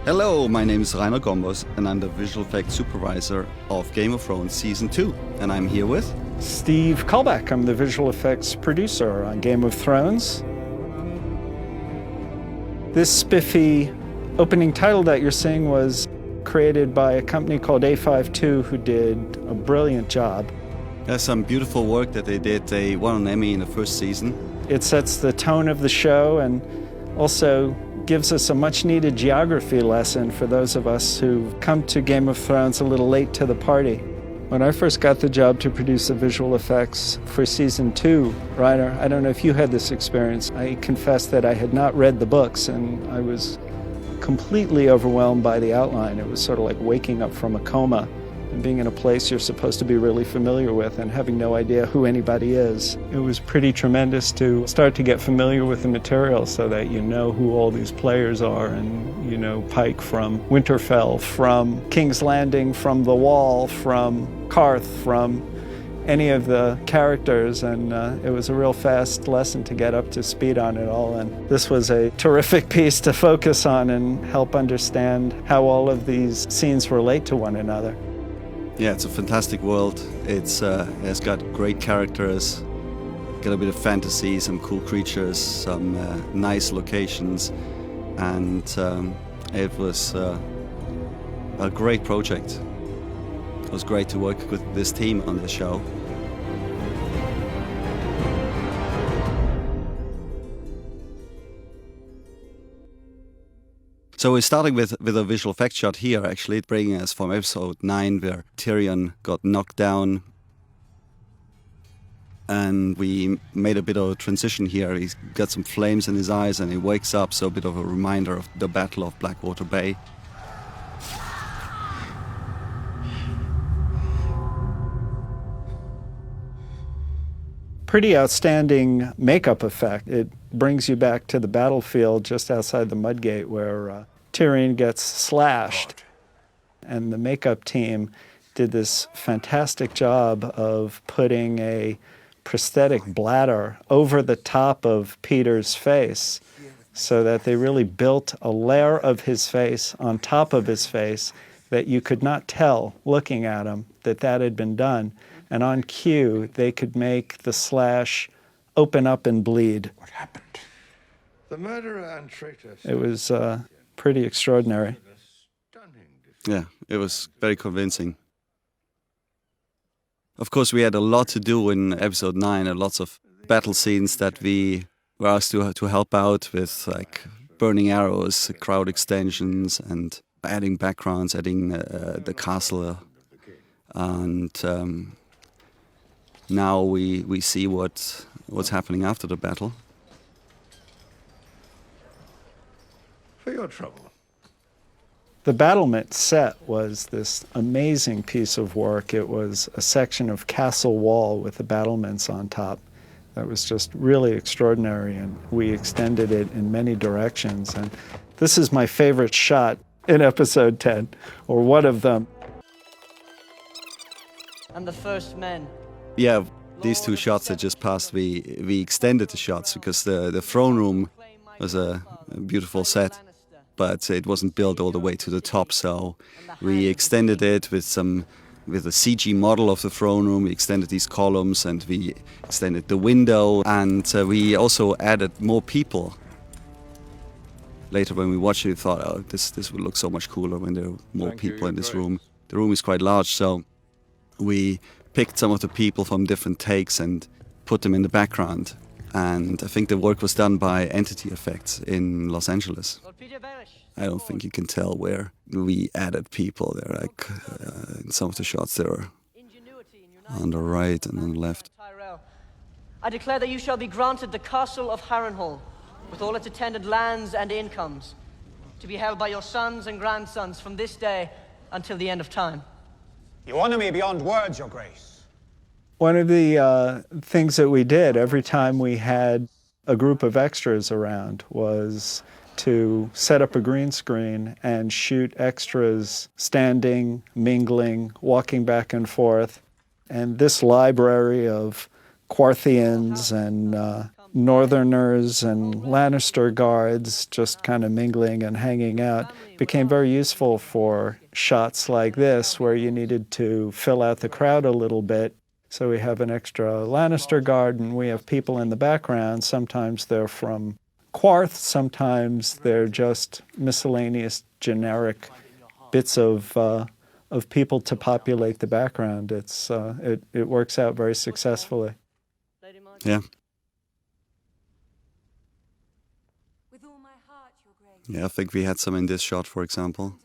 Hello, my name is Rainer Gombos, and I'm the visual effects supervisor of Game of Thrones Season 2. And I'm here with... Steve Kullback. I'm the visual effects producer on Game of Thrones. This spiffy opening title that you're seeing was created by a company called A52 who did a brilliant job. There's some beautiful work that they did. They won an Emmy in the first season. It sets the tone of the show and also gives us a much-needed geography lesson for those of us who've come to Game of Thrones a little late to the party. When I first got the job to produce the visual effects for Season 2, Rainer, I don't know if you had this experience. I confess that I had not read the books, and I was completely overwhelmed by the outline. It was sort of like waking up from a coma and being in a place you're supposed to be really familiar with and having no idea who anybody is. It was pretty tremendous to start to get familiar with the material so that you know who all these players are, and you know Pike from Winterfell, from King's Landing, from The Wall, from Karth, from any of the characters, and it was a real fast lesson to get up to speed on it all, and this was a terrific piece to focus on and help understand how all of these scenes relate to one another. Yeah, it's a fantastic world. It's got great characters, got a bit of fantasy, some cool creatures, some nice locations, and it was a great project. It was great to work with this team on the show. So we're starting with a visual effects shot here, actually, bringing us from episode 9, where Tyrion got knocked down. And we made a bit of a transition here. He's got some flames in his eyes and he wakes up, so a bit of a reminder of the Battle of Blackwater Bay. Pretty outstanding makeup effect. It brings you back to the battlefield just outside the Mudgate where Tyrion gets slashed. And the makeup team did this fantastic job of putting a prosthetic bladder over the top of Peter's face so that they really built a layer of his face on top of his face that you could not tell looking at him that had been done. And on cue, they could make the slash open up and bleed. What happened? The murderer and traitor. It was pretty extraordinary. Yeah, it was very convincing. Of course, we had a lot to do in episode 9, and lots of battle scenes that we were asked to help out with, like burning arrows, crowd extensions, and adding backgrounds, adding the castle. And now we see what's happening after the battle. For your trouble. The battlement set was this amazing piece of work. It was a section of castle wall with the battlements on top. That was just really extraordinary, and we extended it in many directions. And this is my favorite shot in episode 10, or one of them. And the first men. Yeah, these two shots that just passed, we extended the shots because the throne room was a beautiful set, but it wasn't built all the way to the top, so we extended it with a CG model of the throne room. We extended these columns and we extended the window, and we also added more people. Later when we watched it, we thought, oh, this would look so much cooler when there are more people in this room. The room is quite large, so we picked some of the people from different takes and put them in the background. And I think the work was done by Entity Effects in Los Angeles. I don't think you can tell where we added people. They're like, in some of the shots they were on the right and on the left. I declare that you shall be granted the castle of Harrenhal, with all its attendant lands and incomes, to be held by your sons and grandsons from this day until the end of time. You honor me beyond words, Your Grace. One of the things that we did every time we had a group of extras around was to set up a green screen and shoot extras standing, mingling, walking back and forth. And this library of Quarthians and Northerners and Lannister guards just kind of mingling and hanging out became very useful for shots like this where you needed to fill out the crowd a little bit. So we have an extra Lannister guard and we have people in the background. Sometimes they're from Quarth, sometimes they're just miscellaneous generic bits of people to populate the background. It works out very successfully. Yeah. Yeah, I think we had some in this shot, for example.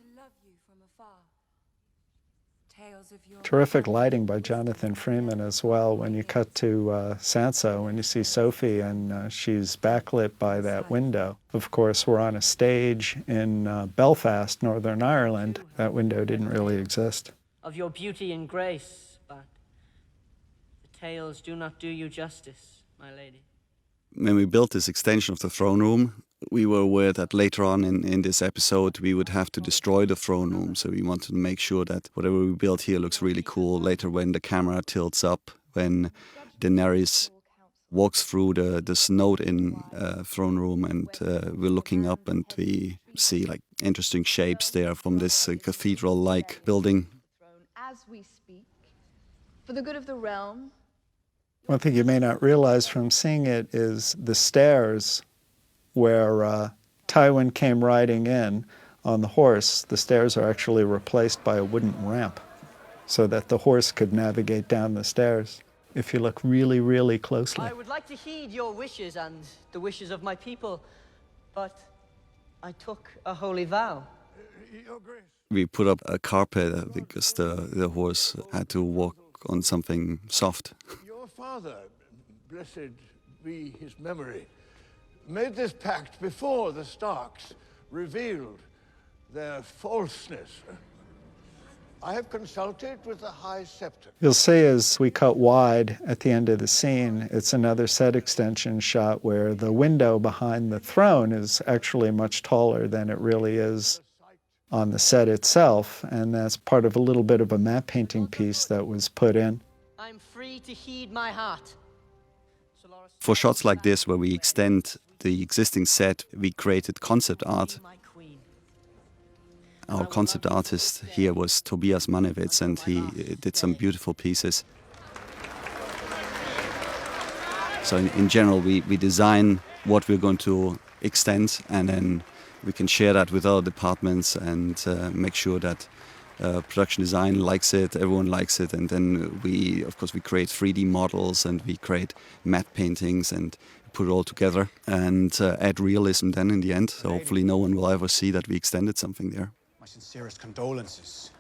Terrific lighting by Jonathan Freeman as well. When you cut to Sansa, when you see Sophie and she's backlit by that window. Of course, we're on a stage in Belfast, Northern Ireland. That window didn't really exist. Of your beauty and grace, but the tales do not do you justice, my lady. When we built this extension of the throne room, we were aware that later on in this episode we would have to destroy the throne room, so we wanted to make sure that whatever we built here looks really cool. Later when the camera tilts up, when Daenerys walks through the snowed-in throne room and we're looking up and we see like interesting shapes there from this cathedral-like building. As we speak, for the good of the realm. One thing you may not realize from seeing it is the stairs where Tywin came riding in on the horse. The stairs are actually replaced by a wooden ramp so that the horse could navigate down the stairs if you look really, really closely. I would like to heed your wishes and the wishes of my people, but I took a holy vow. Your Grace. We put up a carpet because the horse had to walk on something soft. Your father, blessed be his memory, made this pact before the Starks revealed their falseness. I have consulted with the High Septon. You'll see as we cut wide at the end of the scene, it's another set extension shot where the window behind the throne is actually much taller than it really is on the set itself, and that's part of a little bit of a map painting piece that was put in. I'm free to heed my heart. For shots like this where we extend the existing set, we created concept art. Our concept artist here was Tobias Manewitz, and he did some beautiful pieces. So in general, we design what we're going to extend, and then we can share that with other departments and make sure that production design likes it, everyone likes it, and then we create 3D models and we create matte paintings and put it all together and add realism then in the end. So hopefully no one will ever see that we extended something there. My sincerest condolences.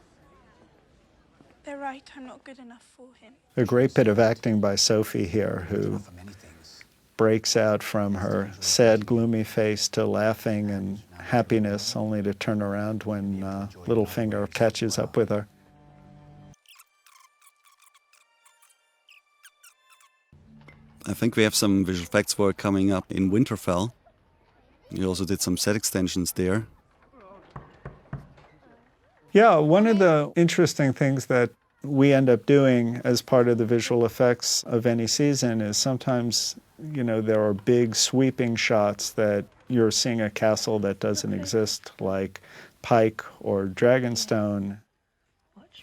They're right, I'm not good enough for him. A great bit of acting by Sophie here, who breaks out from her sad, gloomy face to laughing and happiness, only to turn around when Littlefinger catches up with her. I think we have some visual effects work coming up in Winterfell. We also did some set extensions there. Yeah, one of the interesting things that we end up doing as part of the visual effects of any season is sometimes, there are big sweeping shots that you're seeing a castle that doesn't exist, like Pike or Dragonstone.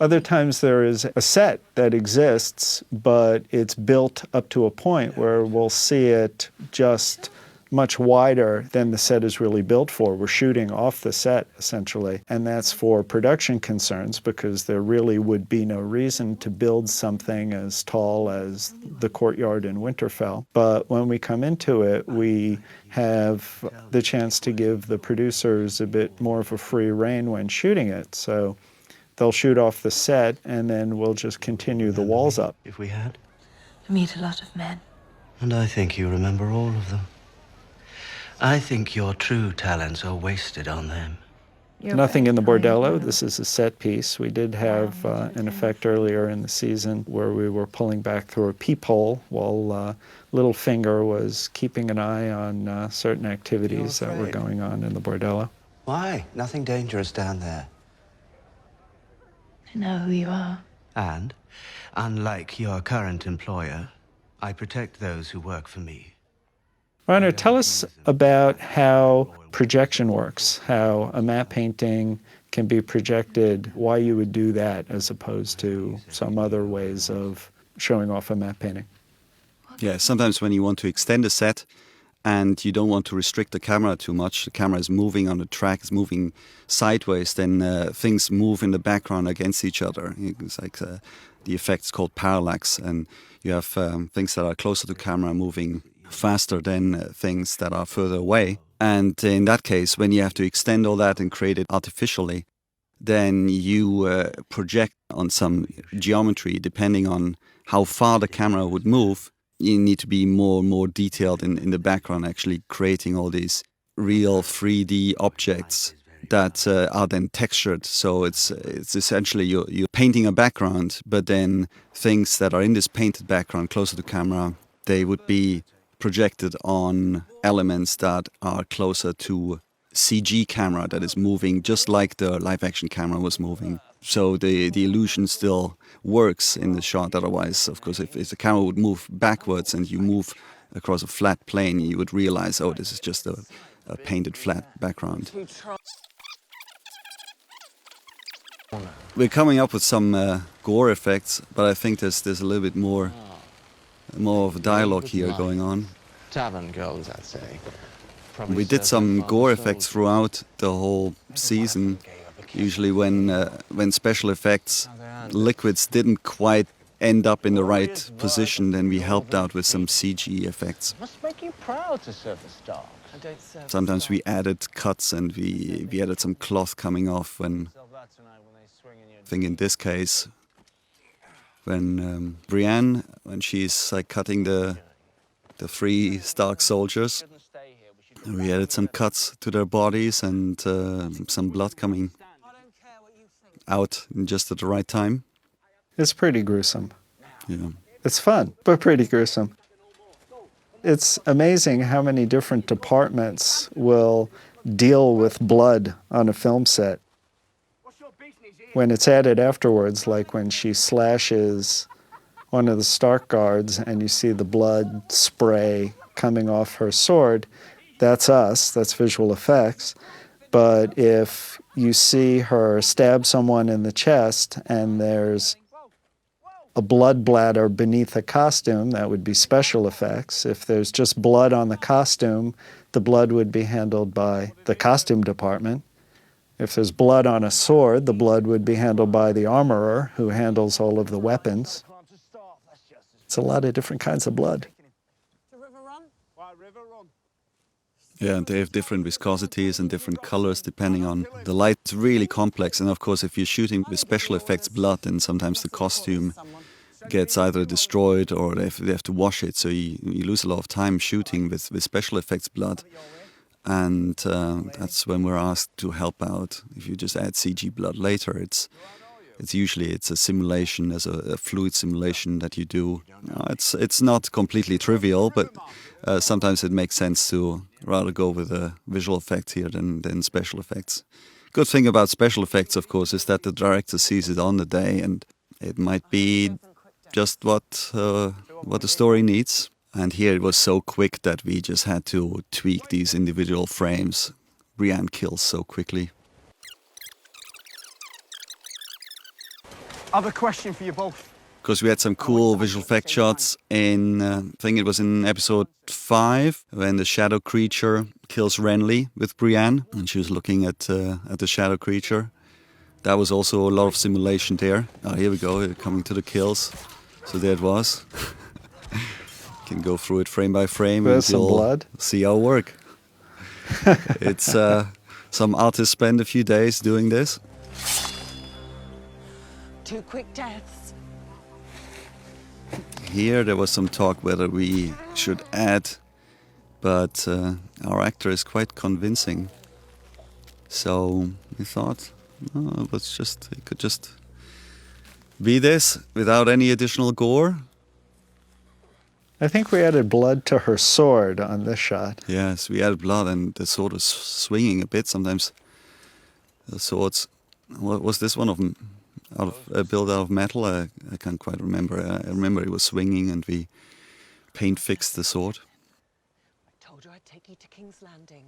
Other times there is a set that exists, but it's built up to a point where we'll see it just much wider than the set is really built for. We're shooting off the set, essentially. And that's for production concerns, because there really would be no reason to build something as tall as the courtyard in Winterfell. But when we come into it, we have the chance to give the producers a bit more of a free rein when shooting it. So they'll shoot off the set, and then we'll just continue the walls up. If we had? Meet a lot of men. And I think you remember all of them. I think your true talents are wasted on them. Nothing in the bordello. This is a set piece. We did have an effect earlier in the season where we were pulling back through a peephole while Littlefinger was keeping an eye on certain activities that were going on in the bordello. Why? Nothing dangerous down there. I know who you are. And, unlike your current employer, I protect those who work for me. Rainer, tell us about how projection works, how a map painting can be projected, why you would do that as opposed to some other ways of showing off a map painting. Yeah, sometimes when you want to extend a set and you don't want to restrict the camera too much, the camera is moving on the track, it's moving sideways, then things move in the background against each other. It's like the effect's called parallax, and you have things that are closer to camera moving faster than things that are further away. And in that case, when you have to extend all that and create it artificially, then you project on some geometry depending on how far the camera would move. You need to be more and more detailed in the background, actually creating all these real 3D objects that are then textured. So it's essentially you're painting a background, but then things that are in this painted background closer to camera, they would be projected on elements that are closer to CG camera that is moving just like the live action camera was moving. So the illusion still works in the shot. Otherwise, of course, if the camera would move backwards and you move across a flat plane, you would realize, oh, this is just a painted flat background. We're coming up with some gore effects, but I think there's a little bit more of a dialogue here going on. Tavern goes, I'd say. We did some gore effects throughout the whole season. Usually when special effects liquids didn't quite end up in the right position, then we helped out with some CG effects. Must make you proud to serve the Starks. Sometimes we added cuts and we added some cloth coming off when, I think in this case, when Brienne, when she's like cutting the 3 Stark soldiers, we added some cuts to their bodies and some blood coming out just at the right time. It's pretty gruesome. Yeah. It's fun, but pretty gruesome. It's amazing how many different departments will deal with blood on a film set. When it's added afterwards, like when she slashes one of the Stark guards and you see the blood spray coming off her sword, that's us, that's visual effects. But if you see her stab someone in the chest and there's a blood bladder beneath a costume, that would be special effects. If there's just blood on the costume, the blood would be handled by the costume department. If there's blood on a sword, the blood would be handled by the armorer, who handles all of the weapons. It's a lot of different kinds of blood. Yeah, and they have different viscosities and different colors depending on the light. It's really complex. And of course, if you're shooting with special effects blood, then sometimes the costume gets either destroyed or they have to wash it. So you lose a lot of time shooting with special effects blood. And that's when we're asked to help out. If you just add CG blood later, it's usually a simulation, as a fluid simulation that you do. It's not completely trivial, but sometimes it makes sense to rather go with a visual effect here than special effects. Good thing about special effects, of course, is that the director sees it on the day, and it might be just what the story needs. And here it was so quick that we just had to tweak these individual frames. Brienne kills so quickly. I have a question for you both. Because we had some cool visual effect shots in, I think it was in episode 5, when the shadow creature kills Renly with Brienne, and she was looking at the shadow creature. That was also a lot of simulation there. Oh, here we go, coming to the kills. So there it was. Can go through it frame by frame. There's some blood. See our work. It's some artists spend a few days doing this. 2 quick deaths. Here there was some talk whether we should add, but our actor is quite convincing. So we thought, oh, it could just be this without any additional gore. I think we added blood to her sword on this shot. Yes, we added blood, and the sword was swinging a bit. Sometimes the swords. What was this one of them? Built out of metal? I can't quite remember. I remember it was swinging, and we paint fixed the sword. do I take you to King's Landing?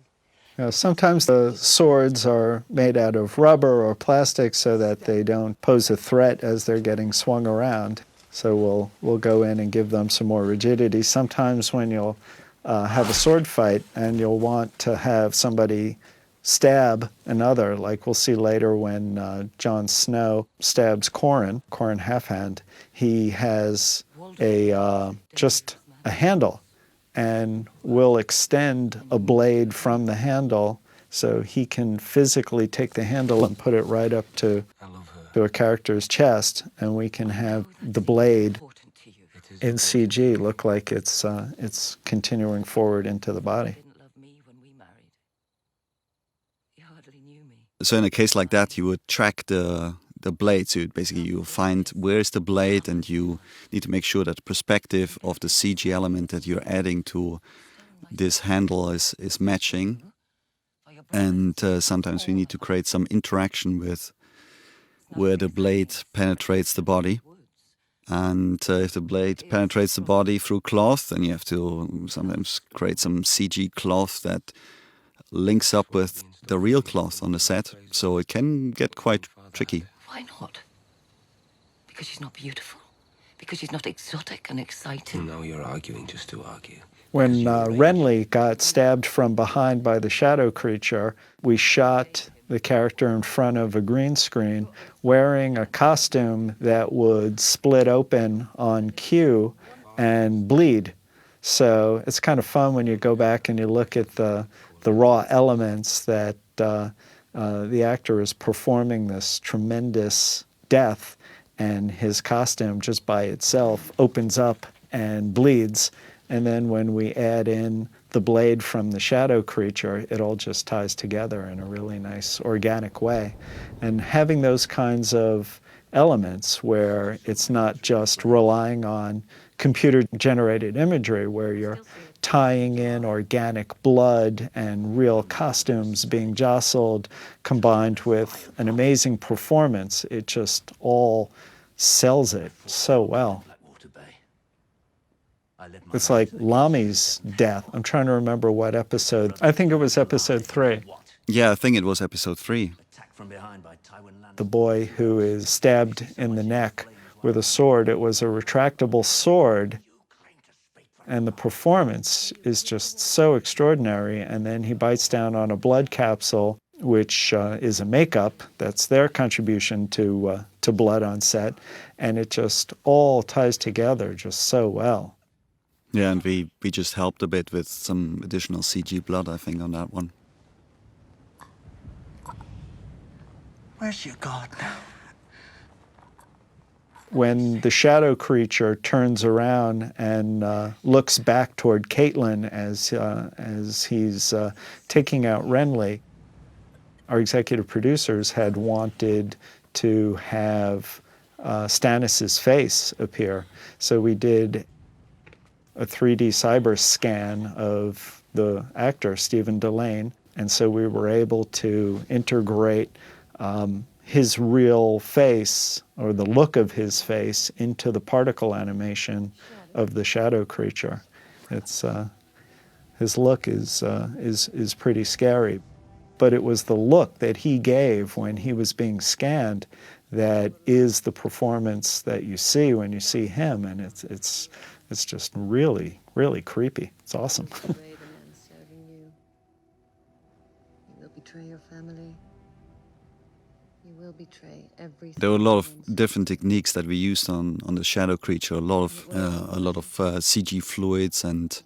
Sometimes the swords are made out of rubber or plastic so that they don't pose a threat as they're getting swung around. So we'll go in and give them some more rigidity. Sometimes when you'll have a sword fight and you'll want to have somebody stab another, like we'll see later when Jon Snow stabs Corran Halfhand, he has just a handle and will extend a blade from the handle so he can physically take the handle and put it right up to a character's chest, and we can have the blade in CG look like it's continuing forward into the body. So in a case like that, you would track the blade. So basically you find where's the blade, and you need to make sure that the perspective of the CG element that you're adding to this handle is matching. And sometimes we need to create some interaction with where the blade penetrates the body. And if the blade penetrates the body through cloth, then you have to sometimes create some CG cloth that links up with the real cloth on the set. So it can get quite tricky. Why not? Because she's not beautiful? Because she's not exotic and exciting? No, you're arguing just to argue. When Renly got stabbed from behind by the shadow creature, we shot the character in front of a green screen wearing a costume that would split open on cue and bleed. So it's kind of fun when you go back and you look at the raw elements that the actor is performing this tremendous death, and his costume just by itself opens up and bleeds. And then when we add in the blade from the shadow creature, it all just ties together in a really nice organic way. And having those kinds of elements where it's not just relying on computer-generated imagery, where you're tying in organic blood and real costumes being jostled, combined with an amazing performance, it just all sells it so well. It's like Lami's death. I'm trying to remember what episode. I think it was episode 3. Yeah, I think it was episode 3. The boy who is stabbed in the neck with a sword. It was a retractable sword, and the performance is just so extraordinary. And then he bites down on a blood capsule, which is a makeup. That's their contribution to blood on set, and it just all ties together just so well. Yeah, and we just helped a bit with some additional CG blood, I think, on that one. Where's your god now? When the shadow creature turns around and looks back toward Caitlin as he's taking out Renly, our executive producers had wanted to have Stannis' face appear. So we did a 3D cyber scan of the actor, Stephen Delane, and so we were able to integrate his real face, or the look of his face, into the particle animation of the shadow creature. It's his look is pretty scary, but it was the look that he gave when he was being scanned that is the performance that you see when you see him, and it's just really, really creepy. It's awesome. You will betray your family. You will betray everything. There were a lot of different techniques that we used on the shadow creature. A lot of CG fluids and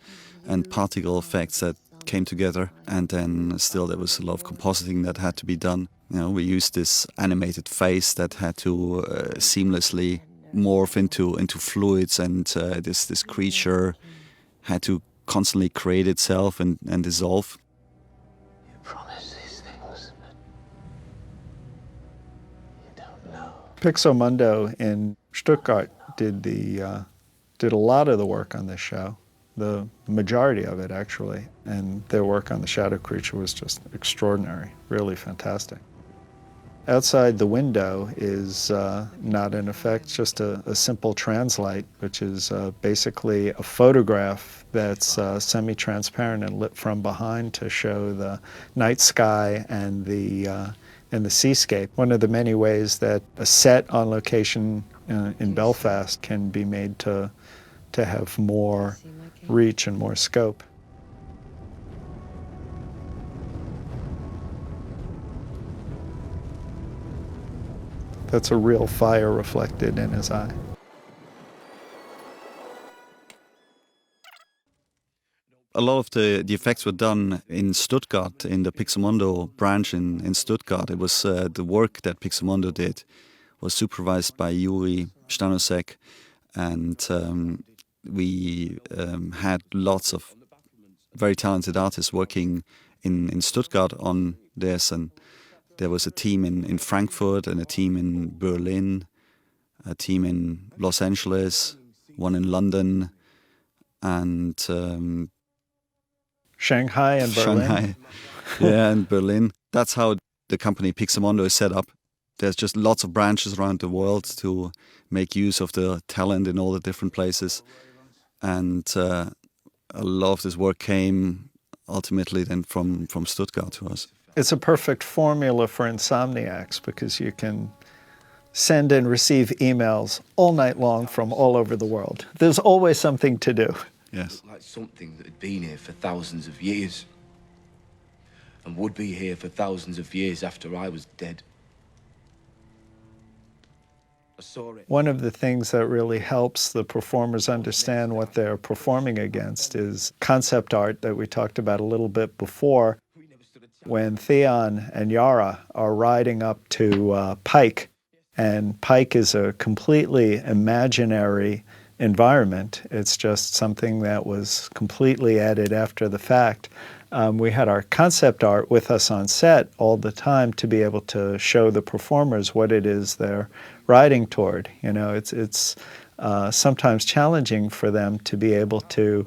particle effects that came together, and then still there was a lot of compositing that had to be done. You know, we used this animated face that had to seamlessly morph into fluids, and this creature had to constantly create itself and dissolve. You promise these things, but you don't know. Pixomundo in Stuttgart did a lot of the work on this show, the majority of it actually, and their work on the shadow creature was just extraordinary, really fantastic. Outside the window is not in effect, just a simple translight, which is basically a photograph that's semi-transparent and lit from behind to show the night sky and the seascape. One of the many ways that a set on location in Belfast can be made to have more reach and more scope. That's a real fire reflected in his eye. A lot of the effects were done in Stuttgart, in the Pixamondo branch in Stuttgart. It was the work that Pixamondo did was supervised by Yuri Stanosek, and we had lots of very talented artists working in Stuttgart on this, and there was a team in Frankfurt and a team in Berlin, a team in Los Angeles, one in London, and Shanghai and Berlin. Shanghai, yeah, and Berlin. That's how the company Pixamondo is set up. There's just lots of branches around the world to make use of the talent in all the different places. And a lot of this work came ultimately then from Stuttgart to us. It's a perfect formula for insomniacs because you can send and receive emails all night long from all over the world. There's always something to do. Yes. Like something that had been here for thousands of years and would be here for thousands of years after I was dead. I saw it. One of the things that really helps the performers understand what they're performing against is concept art that we talked about a little bit before. When Theon and Yara are riding up to Pike, and Pike is a completely imaginary environment. It's just something that was completely added after the fact. We had our concept art with us on set all the time to be able to show the performers what it is they're riding toward. You know, it's sometimes challenging for them to be able to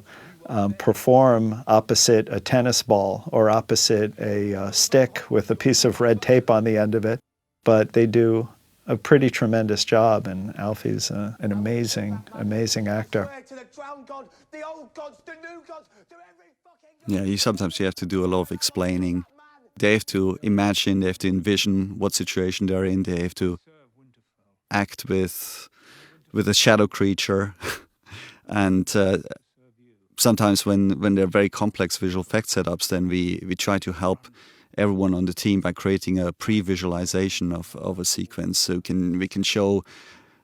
perform opposite a tennis ball or opposite a stick with a piece of red tape on the end of it, but they do a pretty tremendous job, and Alfie's an amazing, amazing actor. Yeah, sometimes you have to do a lot of explaining. They have to imagine, they have to envision what situation they're in, they have to act with a shadow creature. And sometimes when they're very complex visual effect setups, then we try to help everyone on the team by creating a pre-visualization of a sequence. So we can show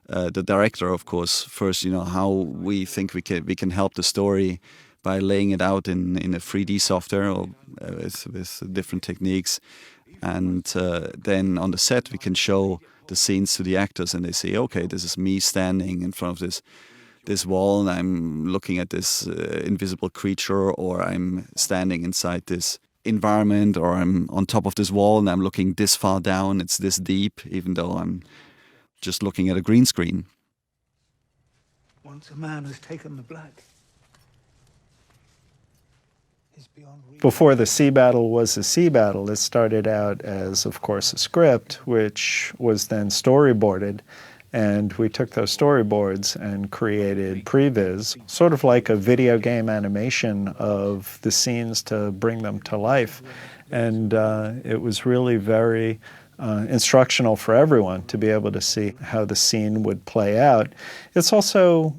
the director, of course, first, how we think we can help the story by laying it out in a 3D software or with different techniques. And then on the set, we can show the scenes to the actors, and they say, okay, this is me standing in front of this wall, and I'm looking at this invisible creature, or I'm standing inside this environment, or I'm on top of this wall and I'm looking this far down, it's this deep, even though I'm just looking at a green screen. Once a man has taken the black, before the sea battle was a sea battle, it started out as, of course, a script, which was then storyboarded. And we took those storyboards and created previs, sort of like a video game animation of the scenes to bring them to life. And it was really very instructional for everyone to be able to see how the scene would play out. It's also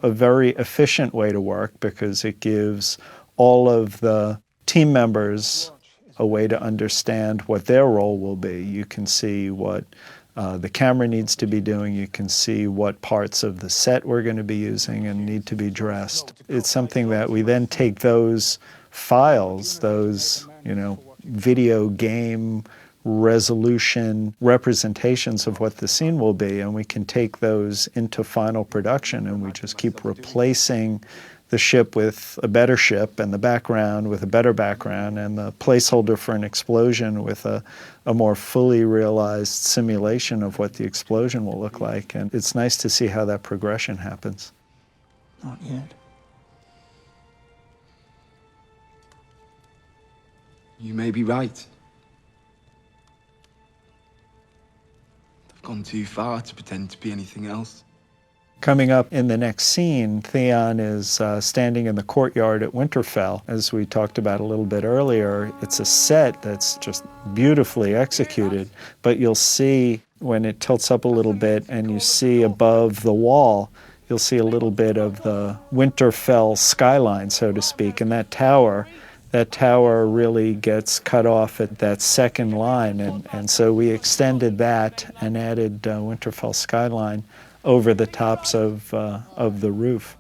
a very efficient way to work because it gives all of the team members a way to understand what their role will be. You can see what the camera needs to be doing. You can see what parts of the set we're going to be using and need to be dressed. It's something that we then take those files, those, video game resolution representations of what the scene will be, and we can take those into final production, and we just keep replacing the ship with a better ship, and the background with a better background, and the placeholder for an explosion with a more fully realized simulation of what the explosion will look like. And it's nice to see how that progression happens. Not yet. You may be right. gone too far to pretend to be anything else. Coming up in the next scene, Theon is standing in the courtyard at Winterfell. As we talked about a little bit earlier, it's a set that's just beautifully executed, but you'll see when it tilts up a little bit and you see above the wall, you'll see a little bit of the Winterfell skyline, so to speak, and that tower really gets cut off at that second line, and so we extended that and added Winterfell skyline over the tops of the roof.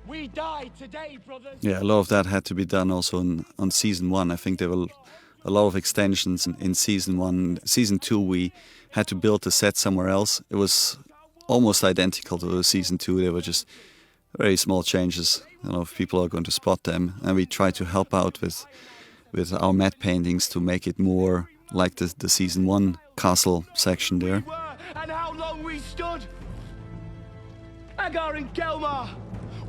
We die today, brothers. Yeah, a lot of that had to be done also on season 1. I think there were a lot of extensions in season 1. Season 2, we had to build the set somewhere else. It was almost identical to season 2. There were just very small changes. I don't know if people are going to spot them. And we tried to help out with our matte paintings to make it more like the season 1 castle section there. And how long we stood. Agar and Gelmar,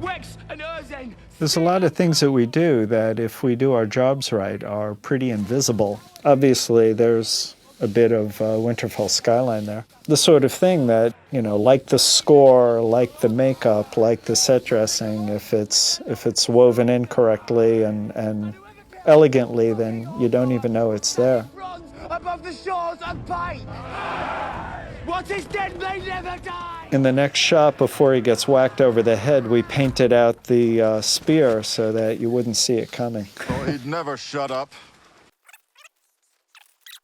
Wex and Urzen. There's a lot of things that we do that, if we do our jobs right, are pretty invisible. Obviously, there's a bit of Winterfell skyline there. The sort of thing that, like the score, like the makeup, like the set dressing, if it's woven in correctly and elegantly, then you don't even know it's there. Above the shores of Pine. What is dead may never die. In the next shot, before he gets whacked over the head, we painted out the spear so that you wouldn't see it coming. Oh, he'd never shut up.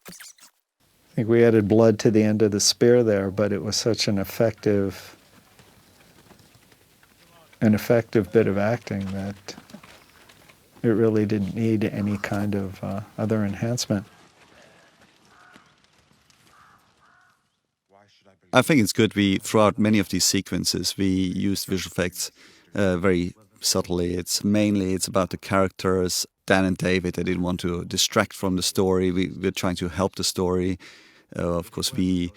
I think we added blood to the end of the spear there, but it was such an effective bit of acting that it really didn't need any kind of other enhancement. I think it's good. Throughout many of these sequences, we used visual effects very subtly. It's about the characters, Dan and David. They didn't want to distract from the story. We're trying to help the story. Of course, we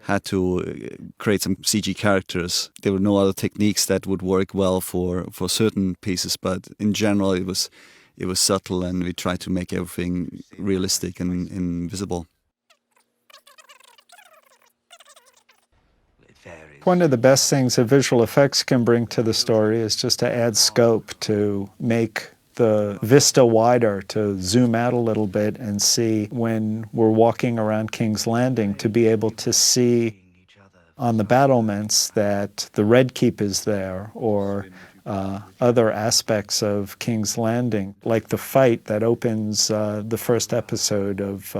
had to create some CG characters. There were no other techniques that would work well for certain pieces, but in general, it was subtle, and we tried to make everything realistic and visible. One of the best things that visual effects can bring to the story is just to add scope, to make the vista wider, to zoom out a little bit and see when we're walking around King's Landing, to be able to see on the battlements that the Red Keep is there, or other aspects of King's Landing, like the fight that opens the first episode of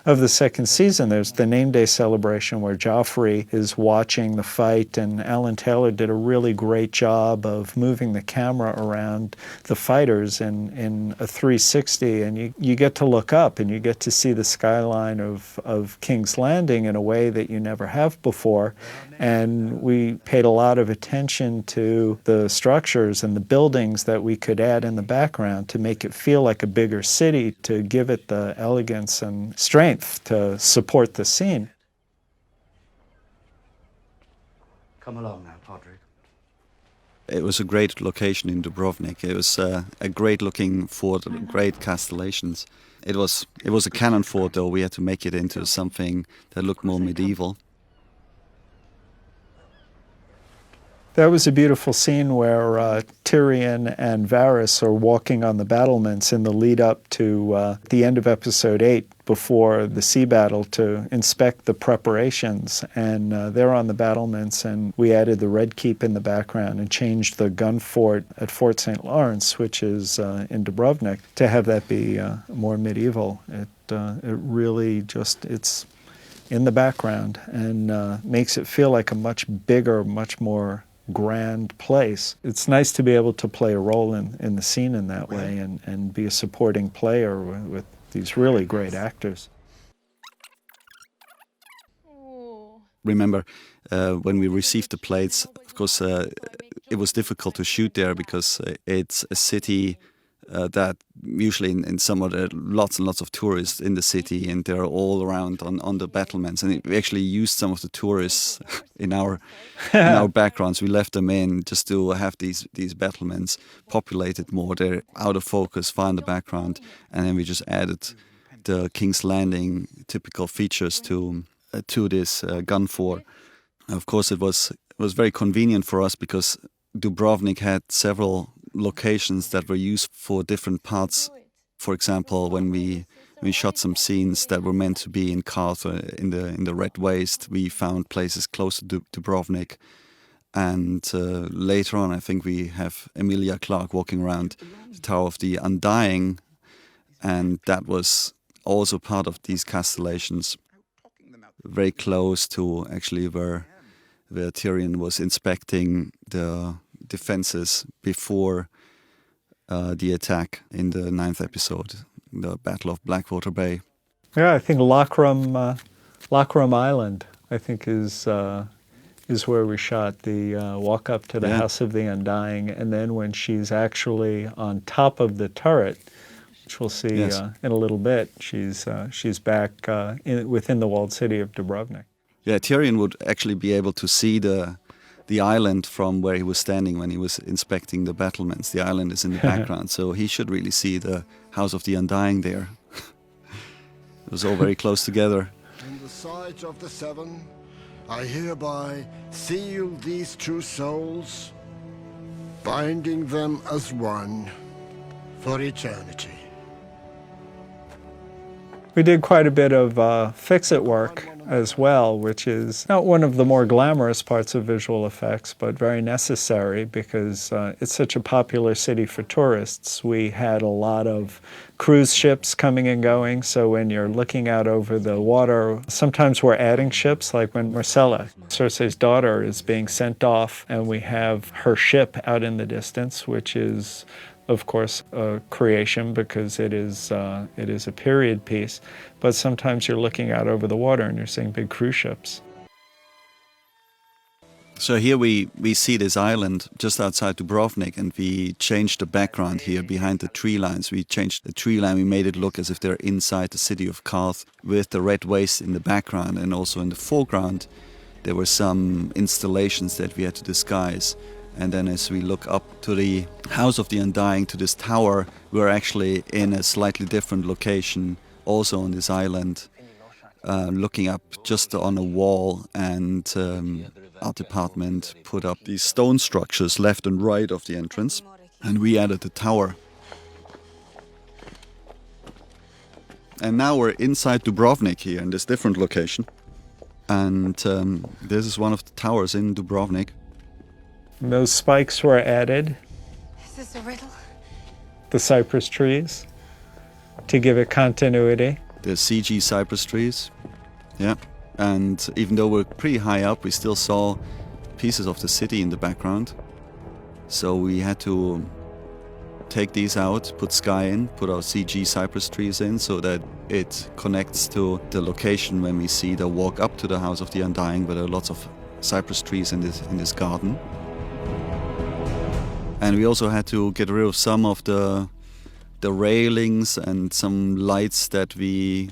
the second season. There's the name day celebration where Joffrey is watching the fight, and Alan Taylor did a really great job of moving the camera around the fighters in a 360, and you get to look up and you get to see the skyline of King's Landing in a way that you never have before. And we paid a lot of attention to the structures and the buildings that we could add in the background to make it feel like a bigger city, to give it the elegance and strength to support the scene. Come along now, Podrick. It was a great location in Dubrovnik. It was a great-looking fort, great castellations. It was a cannon fort, though. We had to make it into something that looked more medieval. That was a beautiful scene where Tyrion and Varys are walking on the battlements in the lead up to the end of episode 8, before the sea battle, to inspect the preparations. And they're on the battlements, and we added the Red Keep in the background and changed the gun fort at Fort St. Lawrence, which is in Dubrovnik, to have that be more medieval. It really just, it's in the background and makes it feel like a much bigger, much more grand place. It's nice to be able to play a role in the scene in that way and be a supporting player with these really great actors. Remember, when we received the plates, of course, it was difficult to shoot there because it's a city that usually in summer there are lots and lots of tourists in the city, and they're all around on the battlements. And we actually used some of the tourists in our backgrounds. We left them in just to have these battlements populated more. They're out of focus, far in the background, and then we just added the King's Landing typical features to to this gun fort. Of course, it was very convenient for us because Dubrovnik had several locations that were used for different parts. For example, when we shot some scenes that were meant to be in Qarth in the Red Waste, we found places close to Dubrovnik. And later on, I think we have Emilia Clarke walking around the Tower of the Undying, and that was also part of these castellations, very close to actually where Tyrion was inspecting the defenses before the attack in the 9th episode, the Battle of Blackwater Bay. Yeah, I think Lockram Island, I think, is where we shot the walk up to the House of the Undying, and then when she's actually on top of the turret, which we'll see in a little bit, she's back within the walled city of Dubrovnik. Yeah, Tyrion would actually be able to see the island from where he was standing when he was inspecting the battlements. The island is in the background, so he should really see the House of the Undying there. It was all very close together. In the sight of the Seven, I hereby seal these two souls, binding them as one for eternity. We did quite a bit of fix-it work as well, which is not one of the more glamorous parts of visual effects, but very necessary because it's such a popular city for tourists. We had a lot of cruise ships coming and going, so when you're looking out over the water, sometimes we're adding ships, like when Myrcella, Cersei's daughter, is being sent off, and we have her ship out in the distance, which is, of course, a creation because it is a period piece. But sometimes you're looking out over the water and you're seeing big cruise ships. So here we see this island just outside Dubrovnik, and we changed the background here behind the tree lines. We changed the tree line, we made it look as if they're inside the city of Qarth with the Red Waste in the background, and also in the foreground there were some installations that we had to disguise. And then as we look up to the House of the Undying, to this tower, we're actually in a slightly different location, also on this island, looking up just on a wall, and our department put up these stone structures left and right of the entrance, and we added the tower. And now we're inside Dubrovnik here in this different location, and this is one of the towers in Dubrovnik. Those spikes were added. Is this a riddle? The cypress trees, to give it continuity. The CG cypress trees, yeah. And even though we're pretty high up, we still saw pieces of the city in the background. So we had to take these out, put sky in, put our CG cypress trees in, so that it connects to the location when we see the walk up to the House of the Undying, where there are lots of cypress trees in this garden. And we also had to get rid of some of the railings and some lights that we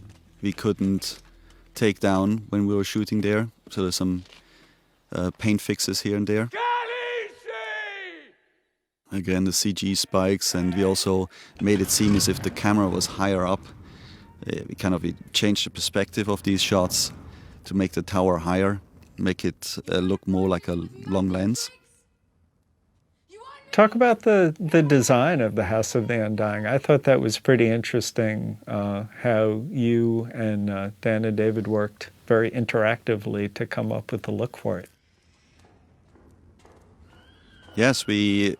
couldn't take down when we were shooting there. So there's some paint fixes here and there. Again, the CG spikes, and we also made it seem as if the camera was higher up. We changed the perspective of these shots to make the tower higher, make it look more like a long lens. Talk about the design of the House of the Undying. I thought that was pretty interesting, how you and Dan and David worked very interactively to come up with the look for it. Yes, we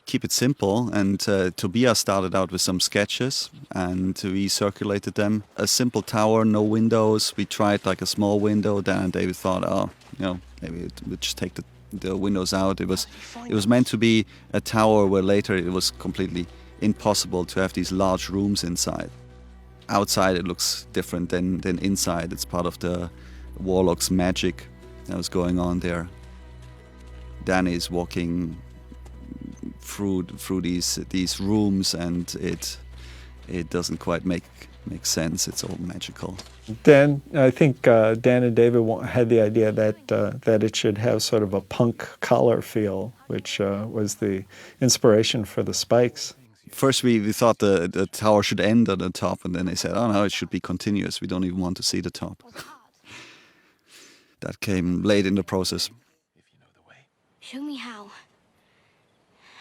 keep it simple, and Tobias started out with some sketches, and we circulated them. A simple tower, no windows. We tried like a small window. Dan and David thought, maybe we'd just take the windows out. It was meant to be a tower where later it was completely impossible to have these large rooms inside. Outside it looks different than inside. It's part of the warlock's magic that was going on there. Danny is walking through these rooms, and it doesn't quite make sense. It's all magical. Dan, I think Dan and David had the idea that it should have sort of a punk collar feel, which was the inspiration for the spikes. First we thought the tower should end at the top, and then they said, oh no, it should be continuous. We don't even want to see the top. that came late in the process. Show me how.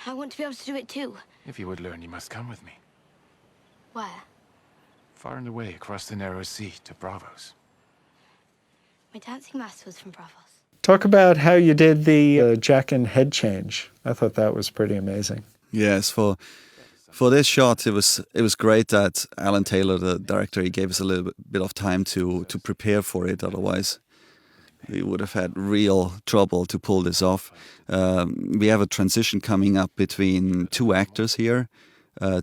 I want to be able to do it too. If you would learn, you must come with me. Where? Far and away across the narrow sea to Bravos. My dancing master was from Bravos. Talk about how you did the Jack and head change. I thought that was pretty amazing. Yes, for this shot, it was great that Alan Taylor, the director, he gave us a little bit of time to prepare for it. Otherwise, we would have had real trouble to pull this off. We have a transition coming up between two actors here,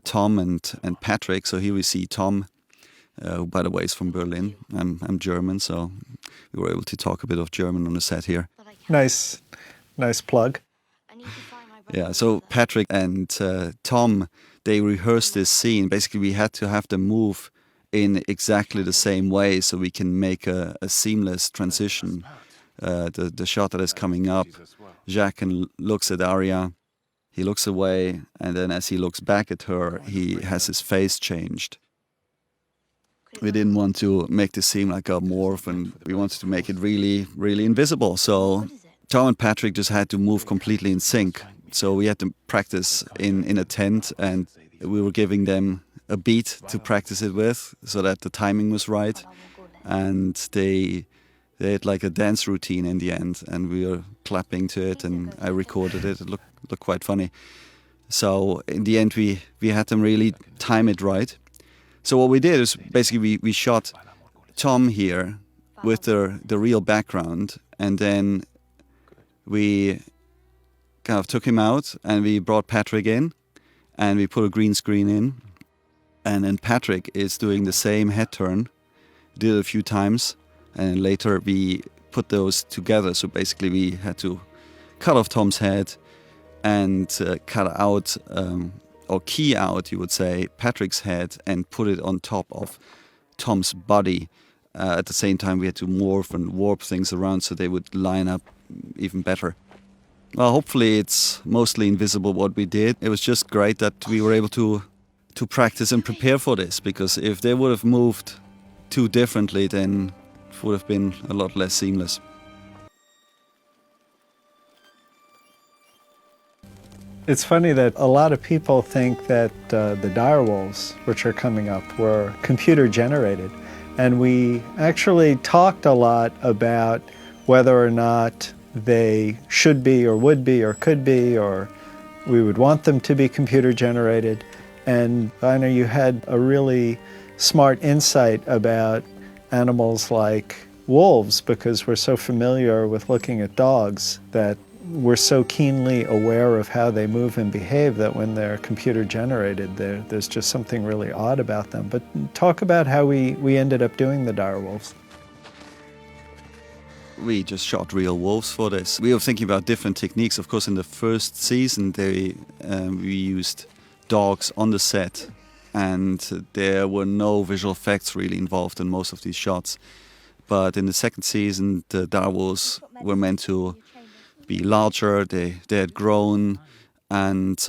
Tom and Patrick. So here we see Tom, who, by the way, is from Berlin. I'm German, so we were able to talk a bit of German on the set here. Nice plug. Yeah, so Patrick and Tom, they rehearsed this scene. Basically, we had to have them move in exactly the same way so we can make a seamless transition. The shot that is coming up, Jack looks at Arya, he looks away, and then as he looks back at her, he has his face changed. We didn't want to make this seem like a morph, and we wanted to make it really, really invisible. So Tom and Patrick just had to move completely in sync. So we had to practice in a tent, and we were giving them a beat to practice it with so that the timing was right. And they had like a dance routine in the end, and we were clapping to it, and I recorded it. It looked quite funny. So in the end, we had them really time it right. So what we did is basically we shot Tom here with the real background, and then we kind of took him out and we brought Patrick in and we put a green screen in, and then Patrick is doing the same head turn, did it a few times, and later we put those together. So basically we had to cut off Tom's head and cut out or key out, you would say, Patrick's head and put it on top of Tom's body. At the same time we had to morph and warp things around so they would line up even better. Well, hopefully it's mostly invisible what we did. It was just great that we were able to practice and prepare for this, because if they would have moved too differently, then it would have been a lot less seamless. It's funny that a lot of people think that the direwolves, which are coming up, were computer generated. And we actually talked a lot about whether or not they should be or would be or could be, or we would want them to be computer generated. And I know you had a really smart insight about animals like wolves, because we're so familiar with looking at dogs that we're so keenly aware of how they move and behave that when they're computer generated, there's just something really odd about them. But talk about how we ended up doing the direwolves. We just shot real wolves for this. We were thinking about different techniques. Of course, in the first season, we used dogs on the set, and there were no visual effects really involved in most of these shots. But in the second season, the direwolves were meant to be larger. They had grown, and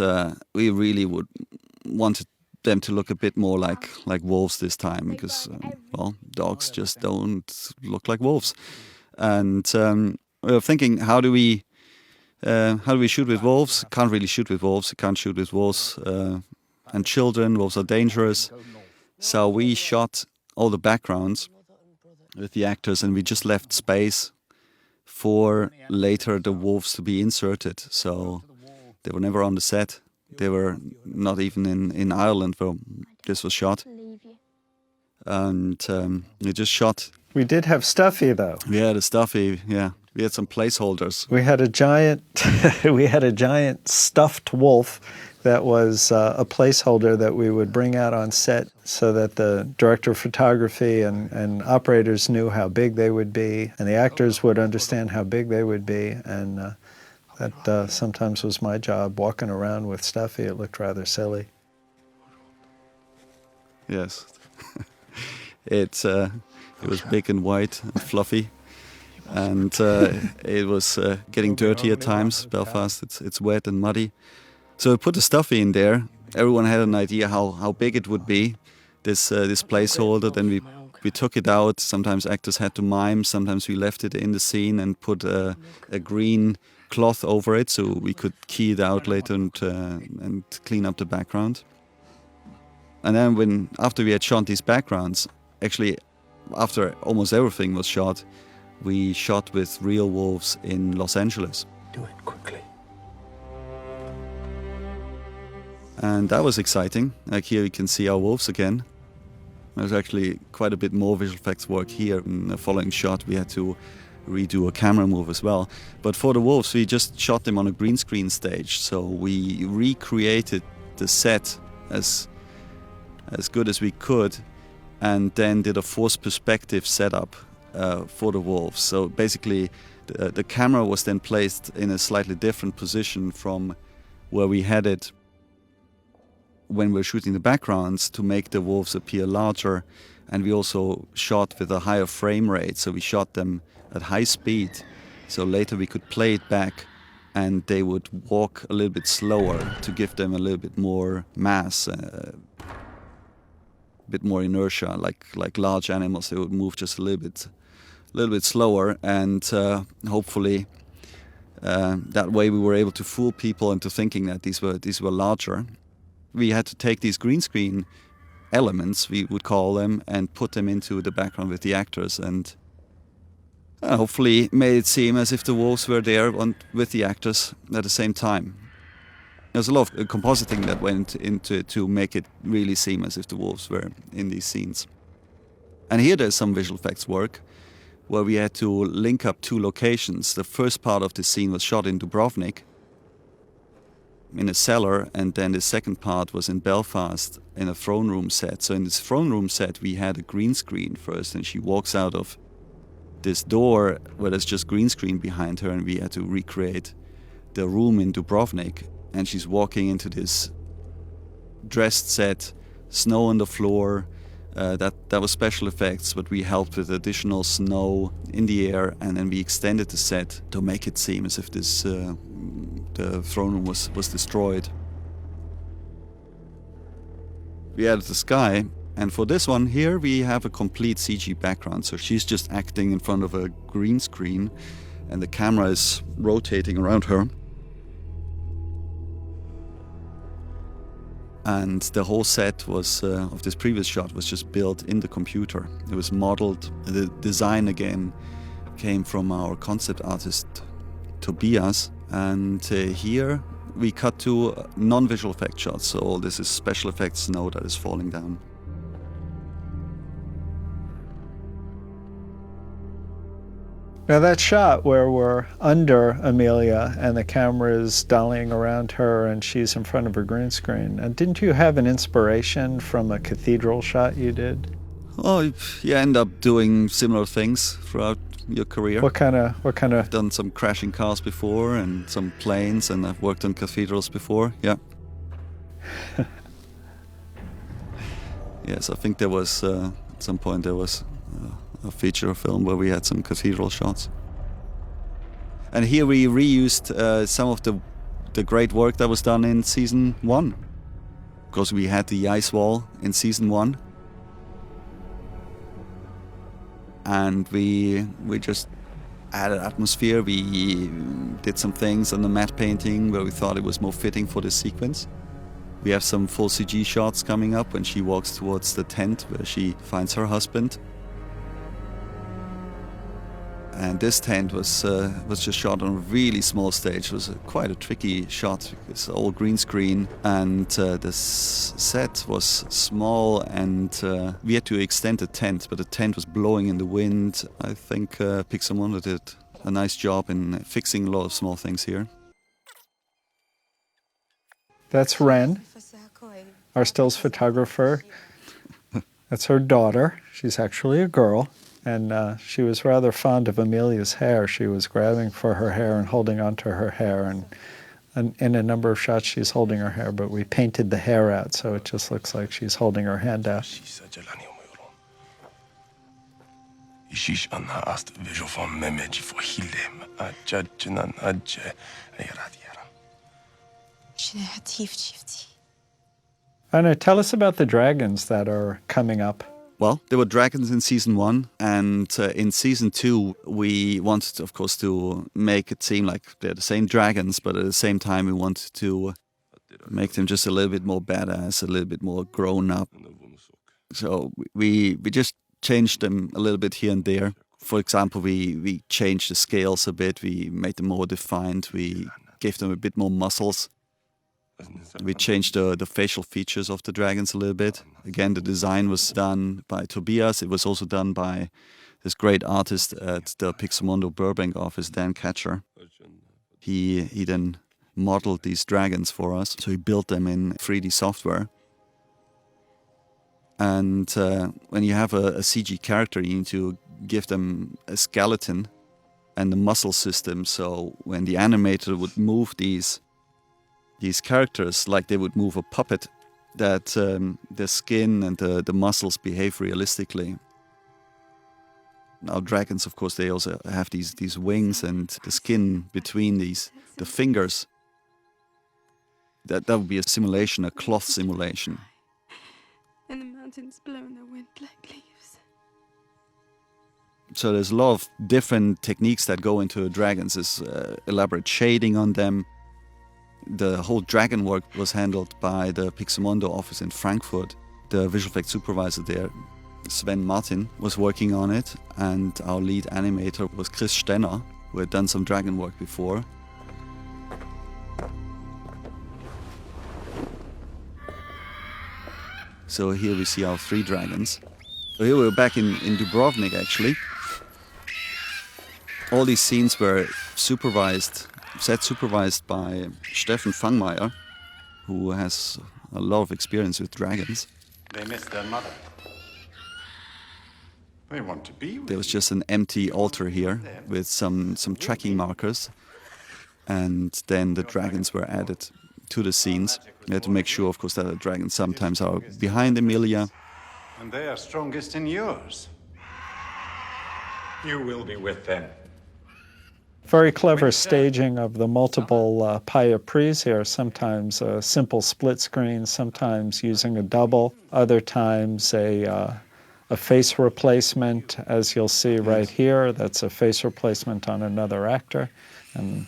we really wanted them to look a bit more like wolves this time, because well, dogs just don't look like wolves. And we were thinking, how do we shoot with wolves? Can't really shoot with wolves. You can't shoot with wolves and children. Wolves are dangerous. So we shot all the backgrounds with the actors, and we just left space for later the wolves to be inserted. So they were never on the set. They were not even in Ireland where this was shot. And we just shot. We did have Stuffy, though. We had a Stuffy, yeah. We had some placeholders. We had a giant stuffed wolf that was a placeholder that we would bring out on set so that the director of photography and operators knew how big they would be, and the actors would understand how big they would be. And that sometimes was my job, walking around with Stuffy. It looked rather silly. Yes. It was big and white and fluffy, and it was getting dirty at times. Belfast, it's wet and muddy. So we put the Stuffy in there. Everyone had an idea how big it would be, this placeholder. Then we we took it out. Sometimes actors had to mime. Sometimes we left it in the scene and put a green cloth over it so we could key it out later and clean up the background. And then after we had shot these backgrounds, actually after almost everything was shot, we shot with real wolves in Los Angeles. Do it quickly. And that was exciting. Like here you can see our wolves again. There's actually quite a bit more visual effects work here. In the following shot we had to redo a camera move as well. But for the wolves we just shot them on a green screen stage. So we recreated the set as good as we could and then did a forced perspective setup for the wolves. So basically the camera was then placed in a slightly different position from where we had it when we were shooting the backgrounds to make the wolves appear larger. And we also shot with a higher frame rate, so we shot them at high speed. So later we could play it back and they would walk a little bit slower to give them a little bit more mass, a bit more inertia. Like large animals, they would move just a little bit slower, and hopefully that way we were able to fool people into thinking that these were larger. We had to take these green screen elements, we would call them, and put them into the background with the actors, and hopefully made it seem as if the wolves were there with the actors at the same time. There's a lot of compositing that went into it to make it really seem as if the wolves were in these scenes. And here there's some visual effects work where we had to link up two locations. The first part of the scene was shot in Dubrovnik, in a cellar, and then the second part was in Belfast in a throne room set. So in this throne room set we had a green screen first, and she walks out of this door where there's just green screen behind her, and we had to recreate the room in Dubrovnik, and she's walking into this dressed set, snow on the floor. That was special effects, but we helped with additional snow in the air, and then we extended the set to make it seem as if this the throne room was destroyed. We added the sky, and for this one here we have a complete CG background, so she's just acting in front of a green screen and the camera is rotating around her. And the whole set was of this previous shot was just built in the computer. It was modeled. The design again came from our concept artist Tobias, and here we cut to non-visual effect shots. So this is special effects snow that is falling down. Now that shot where we're under Emilia and the camera is dollying around her and she's in front of her green screen, and didn't you have an inspiration from a cathedral shot you did? Oh, you end up doing similar things throughout your career. What kind of? I've done some crashing cars before and some planes, and I've worked on cathedrals before. Yeah. Yes, I think there was at some point there was a feature film where we had some cathedral shots. And here we reused some of the great work that was done in season 1, because we had the ice wall in season 1. And we just added atmosphere. We did some things on the matte painting where we thought it was more fitting for this sequence. We have some full CG shots coming up when she walks towards the tent where she finds her husband. And this tent was just shot on a really small stage. It was quite a tricky shot. It's all green screen, and the set was small, and we had to extend the tent, but the tent was blowing in the wind. I think Pixar Mundo did a nice job in fixing a lot of small things here. That's Ren, our stills photographer. That's her daughter. She's actually a girl. And she was rather fond of Emilia's hair. She was grabbing for her hair and holding onto her hair. And in a number of shots, she's holding her hair, but we painted the hair out, so it just looks like she's holding her hand out. Anna, tell us about the dragons that are coming up. Well, there were dragons in season 1, and in season 2, we wanted, of course, to make it seem like they're the same dragons, but at the same time, we wanted to make them just a little bit more badass, a little bit more grown up. So we just changed them a little bit here and there. For example, we changed the scales a bit, we made them more defined, we gave them a bit more muscles. We changed the facial features of the dragons a little bit. Again, the design was done by Tobias. It was also done by this great artist at the Pixelmondo Burbank office, Dan Catcher. He then modeled these dragons for us, so he built them in 3D software. And when you have a CG character, you need to give them a skeleton and a muscle system, so when the animator would move these characters like they would move a puppet, that the skin and the muscles behave realistically. Now dragons, of course, they also have these wings and the skin between the fingers. That would be a simulation, a cloth simulation. And the mountains blow in the wind like leaves. So there's a lot of different techniques that go into dragons. There's elaborate shading on them. The whole dragon work was handled by the Pixelmondo office in Frankfurt. The visual effects supervisor there, Sven Martin, was working on it, and our lead animator was Chris Stenner, who had done some dragon work before. So here we see our 3 dragons. So here we're back in Dubrovnik, actually. All these scenes were set supervised by Steffen Fangmeier, who has a lot of experience with dragons. They miss their mother. They want to be with There was just an empty altar here with some tracking markers, and then the dragons were added to the scenes. We had to make sure, of course, that the dragons sometimes are behind Emilia. And they are strongest in yours. You will be with them. Very clever staging of the multiple Paya-Pris here, sometimes a simple split screen, sometimes using a double, other times a face replacement, as you'll see right here. That's a face replacement on another actor, and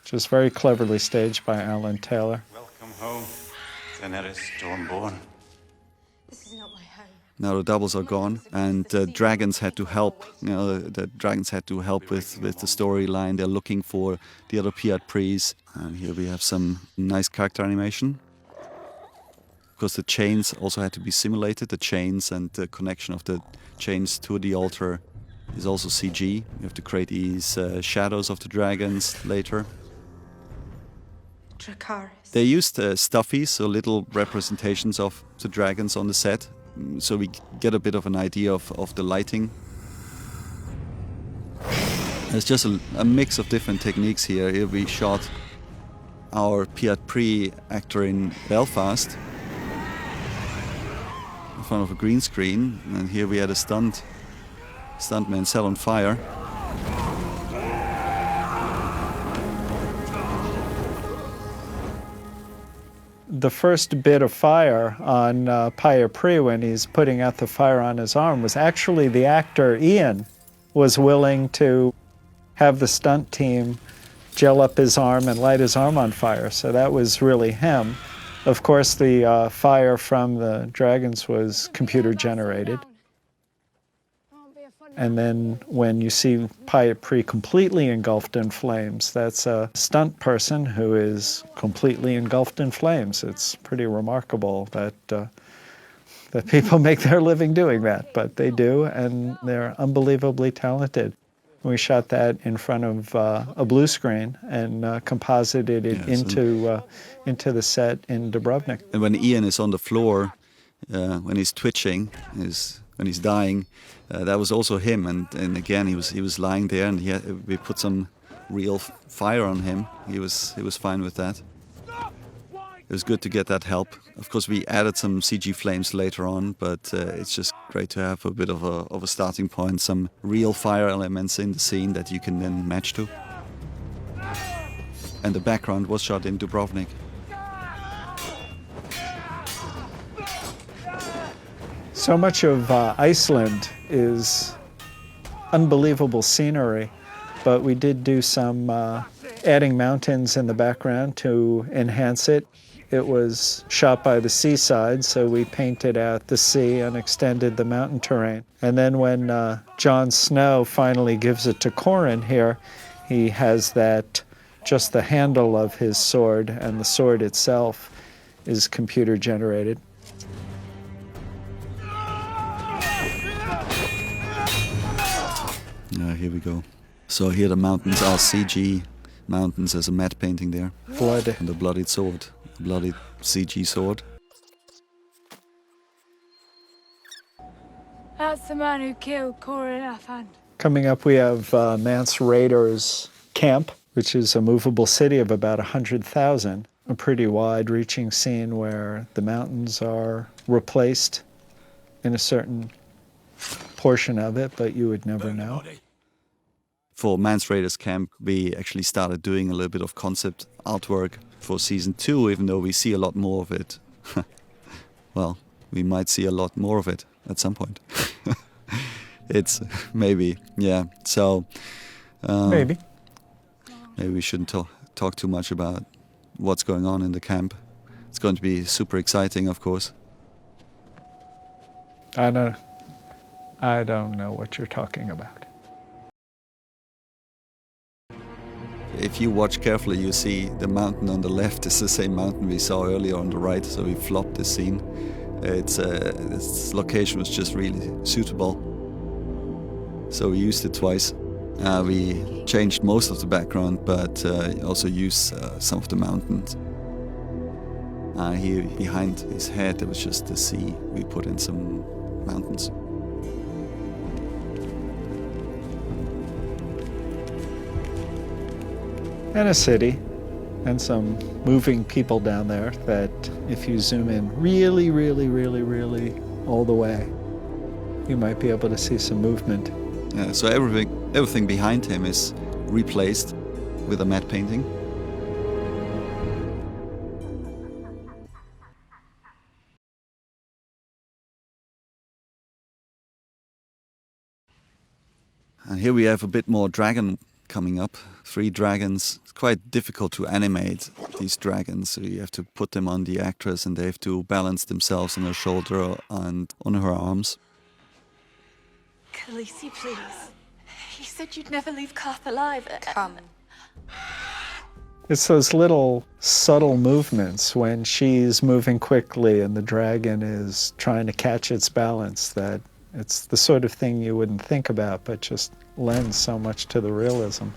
just very cleverly staged by Alan Taylor. Welcome home, Daenerys Stormborn. This is not my home. Now the doubles are gone, and the dragons had to help. The dragons had to help with the storyline. They're looking for the other Paya-Pris, and here we have some nice character animation. Because the chains also had to be simulated. The chains and the connection of the chains to the altar is also CG. You have to create these shadows of the dragons later. Dracarys. They used stuffies, so little representations of the dragons on the set, so we get a bit of an idea of the lighting. There's just a mix of different techniques here. Here we shot our Paya-Pri actor in Belfast in front of a green screen, and here we had a stuntman set on fire. The first bit of fire on Paya-Pri when he's putting out the fire on his arm was actually the actor Ian was willing to have the stunt team gel up his arm and light his arm on fire. So that was really him. Of course, the fire from the dragons was computer generated. And then when you see Paya-Pri completely engulfed in flames, that's a stunt person who is completely engulfed in flames. It's pretty remarkable that people make their living doing that, but they do, and they're unbelievably talented. We shot that in front of a blue screen and composited it into the set in Dubrovnik. And when Ian is on the floor, when he's twitching, when he's dying, that was also him. And again, he was lying there, and we put some real fire on him. He was fine with that. It was good to get that help. Of course, we added some CG flames later on, but it's just great to have a bit of a starting point, some real fire elements in the scene that you can then match to. And the background was shot in So much of Iceland is unbelievable scenery, but we did do some adding mountains in the background to enhance it. It was shot by the seaside, so we painted out the sea and extended the mountain terrain. And then when Jon Snow finally gives it to Corrin here, he has that, just the handle of his sword, and the sword itself is computer generated. Here we go. So here the mountains are CG mountains. There's a matte painting there. Blood. And a bloodied sword. A bloodied CG sword. That's the man who killed Corrin Affan. Coming up, we have Mance Rayder's camp, which is a movable city of about 100,000. A pretty wide-reaching scene where the mountains are replaced in a certain portion of it, but you would never know. For Mance Rayder's camp, we actually started doing a little bit of concept artwork for season 2, even though we see a lot more of it. Well, we might see a lot more of it at some point. It's maybe, yeah. So maybe we shouldn't talk too much about what's going on in the camp. It's going to be super exciting, of course. I don't know what you're talking about. If you watch carefully, you see the mountain on the left is the same mountain we saw earlier on the right, so we flopped this scene. This location was just really suitable, so we used it twice. We changed most of the background, but also used some of the mountains. Here behind his head, there was just the sea. We put in some mountains. And a city, and some moving people down there that if you zoom in really, really, really, really all the way, you might be able to see some movement. Yeah, so everything behind him is replaced with a matte painting. And here we have a bit more dragon coming up. 3 dragons. It's quite difficult to animate these dragons. So you have to put them on the actress and they have to balance themselves on her shoulder and on her arms. Khaleesi, please. You said you'd never leave Karth alive. Come. It's those little subtle movements when she's moving quickly and the dragon is trying to catch its balance that it's the sort of thing you wouldn't think about, but just lends so much to the realism.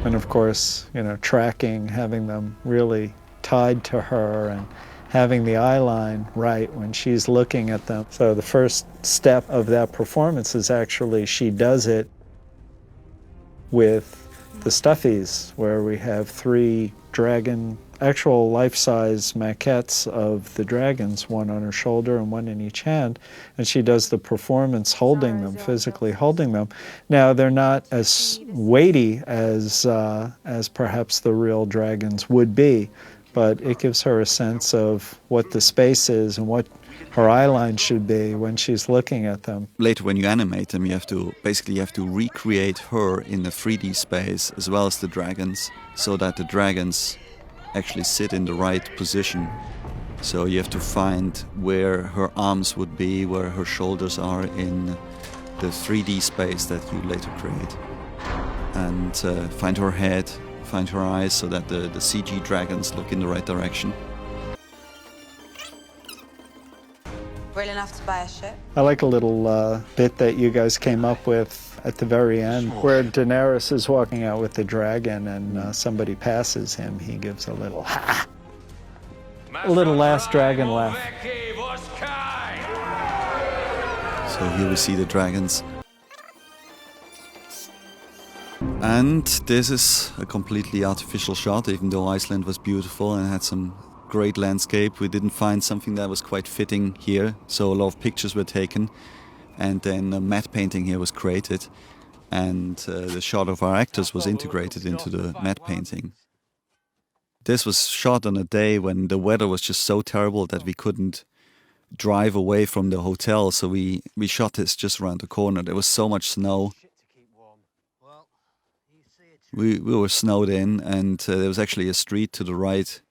And of course, tracking, having them really tied to her and having the eye line right when she's looking at them. So the first step of that performance is actually she does it with the stuffies, where we have 3 dragon, actual life-size maquettes of the dragons, one on her shoulder and one in each hand, and she does the performance holding them, physically holding them. Now, they're not as weighty as perhaps the real dragons would be, but it gives her a sense of what the space is and what her eye line should be when she's looking at them. Later, when you animate them, you have to recreate her in the 3D space as well as the dragons, so that the dragons actually sit in the right position. So you have to find where her arms would be, where her shoulders are in the 3D space that you later create. And find her head, find her eyes, so that the CG dragons look in the right direction. Real enough to buy a ship? I like a little bit that you guys came up with at the very end, where Daenerys is walking out with the dragon and somebody passes him. He gives a little ha! A little last dragon laugh. So here we see the dragons. And this is a completely artificial shot, even though Iceland was beautiful and had some great landscape. We didn't find something that was quite fitting here, so a lot of pictures were taken, and then a matte painting here was created, and the shot of our actors was integrated into the matte painting. This was shot on a day when the weather was just so terrible that we couldn't drive away from the hotel, so we shot this just around the corner. There was so much snow. We were snowed in, and there was actually a street to the right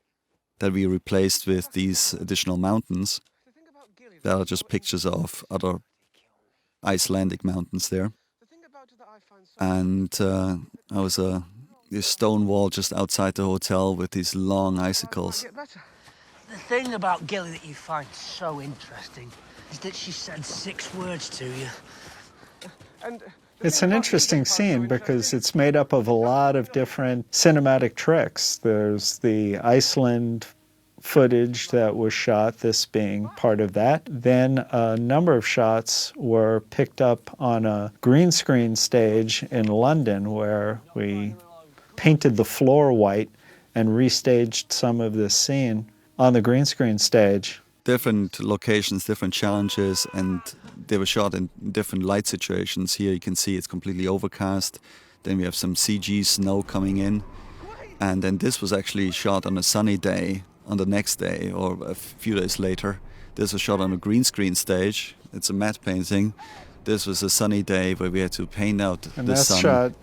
that we replaced with these additional mountains. There are just pictures of other Icelandic mountains there. And I was this stone wall just outside the hotel with these long icicles. The thing about Gillen that you find so interesting is that she said 6 words to you. It's an interesting scene because it's made up of a lot of different cinematic tricks. There's the Iceland footage that was shot, this being part of that. Then a number of shots were picked up on a green screen stage in London where we painted the floor white and restaged some of this scene on the green screen stage. Different locations, different challenges, and they were shot in different light situations. Here you can see it's completely overcast. Then we have some CG snow coming in. And then this was actually shot on a sunny day, on the next day or a few days later. This was shot on a green screen stage. It's a matte painting. This was a sunny day where we had to paint out and the sun. sun. And that's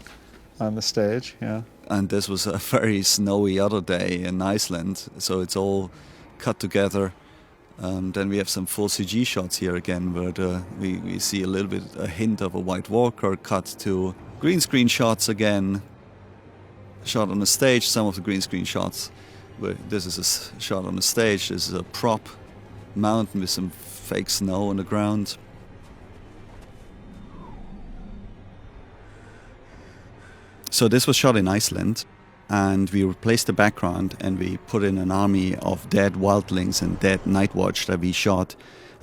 shot on the stage, yeah. And this was a very snowy other day in Iceland, so it's all cut together. Then we have some full CG shots here again, where we see a little bit, a hint of a White Walker, cut to green screen shots again, shot on the stage, some of the green screen shots. This is a shot on the stage, this is a prop mountain with some fake snow on the ground. So this was shot in Iceland, and we replaced the background and we put in an army of dead wildlings and dead night watch that we shot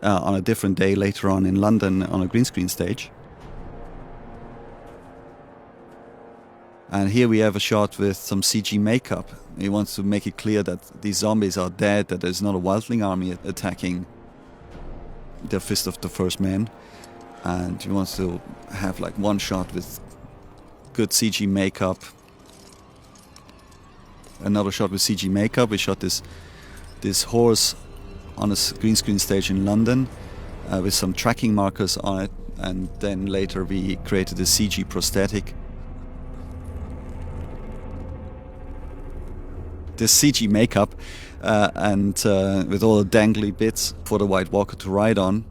on a different day later on in London on a green screen stage. And here we have a shot with some CG makeup. He wants to make it clear that these zombies are dead, that there's not a wildling army attacking the Fist of the First Man. And he wants to have like one shot with good CG makeup. Another shot with CG makeup. We shot this horse on a green screen stage in London with some tracking markers on it, and then later we created a CG prosthetic. This CG makeup and with all the dangly bits for the White Walker to ride on.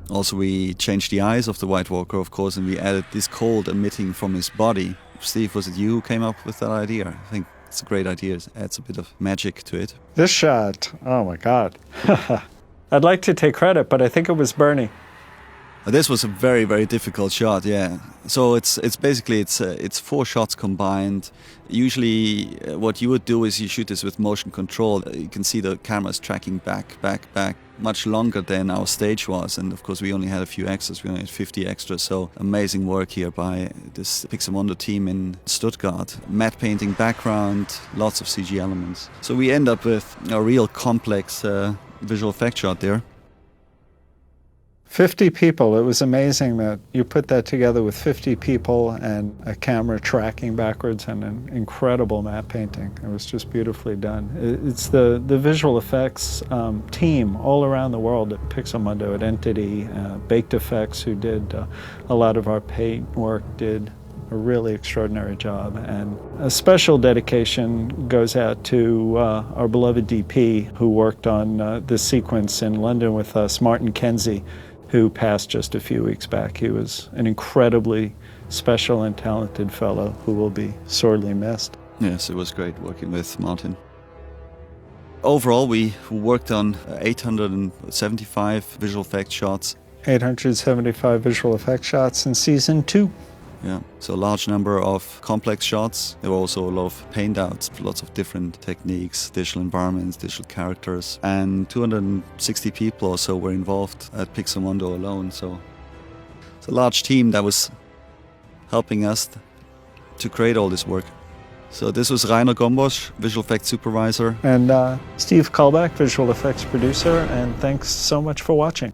Also, we changed the eyes of the White Walker, of course, and we added this cold emitting from his body. Steve, was it you who came up with that idea? I think it's a great idea. It adds a bit of magic to it. This shot, oh my God. I'd like to take credit, but I think it was Bernie. This was a very, very difficult shot, yeah. So it's basically 4 shots combined. Usually what you would do is you shoot this with motion control. You can see the camera's tracking back, much longer than our stage was. And of course we only had a few extras, we only had 50 extras. So amazing work here by this Pixamondo team in Stuttgart. Matte painting background, lots of CG elements. So we end up with a real complex visual effect shot there. 50 people. It was amazing that you put that together with 50 people and a camera tracking backwards and an incredible matte painting. It was just beautifully done. It's the visual effects team all around the world at Pixamondo, at Entity, Baked Effects, who did a lot of our paint work, did a really extraordinary job. And a special dedication goes out to our beloved DP who worked on this sequence in London with us, Martin Kenzie, who passed just a few weeks back. He was an incredibly special and talented fellow who will be sorely missed. Yes, it was great working with Martin. Overall, we worked on 875 visual effects shots. 875 visual effects shots in season 2. Yeah, so a large number of complex shots. There were also a lot of paint outs, lots of different techniques, digital environments, digital characters, and 260 people or so were involved at Pixamondo alone. So it's a large team that was helping us to create all this work. So this was Rainer Gombos, visual effects supervisor. And Steve Kullback, visual effects producer, and thanks so much for watching.